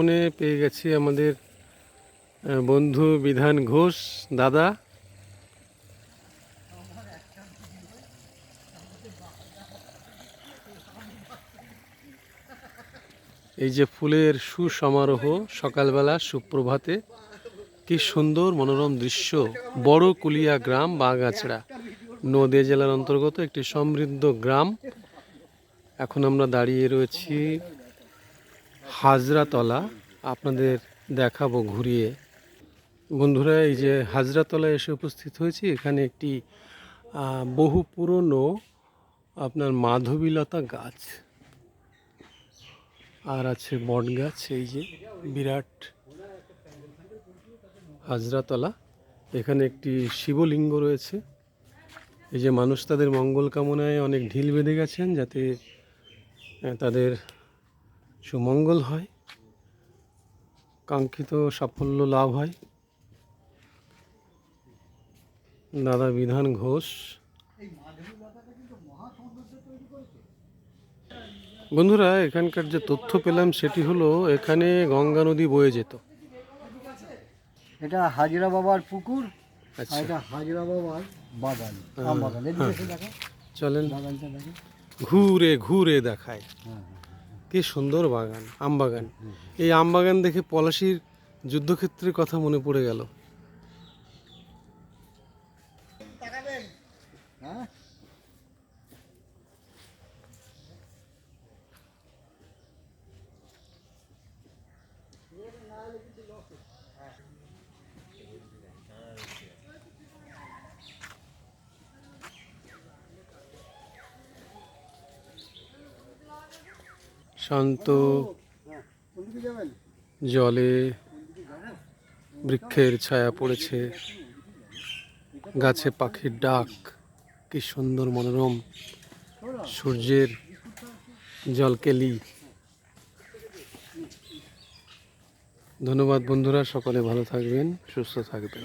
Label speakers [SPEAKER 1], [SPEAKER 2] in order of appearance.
[SPEAKER 1] ফোনে পেয়ে গেছি আমাদের বন্ধু বিধান ঘোষ দাদা। এই যে ফুলের সুসমারোহ সকালবেলা সুপ্রভাতে, কি সুন্দর মনোরম দৃশ্য। বড় কুলিয়া গ্রাম বাগাছড়া নদিয়া জেলার অন্তর্গত একটি সমৃদ্ধ গ্রাম। এখন আমরা দাঁড়িয়ে রয়েছি হাজরাতলা, আপনাদের দেখাবো ঘুরিয়ে। বন্ধুরা, এই যে হাজরাতলায় এসে উপস্থিত হয়েছি। এখানে একটি বহু পুরনো আপনার মাধবীলতা গাছ, আর আছে বট গাছ। এই যে বিরাট হাজরাতলা, এখানে একটি শিবলিঙ্গ রয়েছে। এই যে মানুষ তাদের মঙ্গল কামনায় অনেক ঢিল বেঁধে গেছেন, যাতে তাদের সুমঙ্গল হয়, কাঙ্ক্ষিত সাফল্য লাভ হয়। দাদা বিধান ঘোষ। বন্ধুরা, এখানকার যে তথ্য পেলাম সেটি হলো এখানে গঙ্গা নদী বয়ে যেত।
[SPEAKER 2] এটা হাজরা বাবার পুকুর,
[SPEAKER 1] আচ্ছা,
[SPEAKER 2] এটা হাজরা বাবার বাগান, আম বাগান।
[SPEAKER 1] চলেন
[SPEAKER 2] বাগানটা দেখো,
[SPEAKER 1] ঘুরে ঘুরে দেখায়। কি সুন্দর বাগান, আম বাগান। এই আম বাগান দেখে পলাশির যুদ্ধক্ষেত্রের কথা মনে পড়ে গেল।
[SPEAKER 2] হ্যাঁ
[SPEAKER 1] শান্ত
[SPEAKER 2] কোনদিকে যাবেন?
[SPEAKER 1] জলে বৃক্ষের ছায়া পড়েছে, গাছে পাখির ডাক, কি সুন্দর মনোরম সূর্যের জলকেলি। ধন্যবাদ বন্ধুরা, সকলে ভালো থাকবেন, সুস্থ থাকবেন।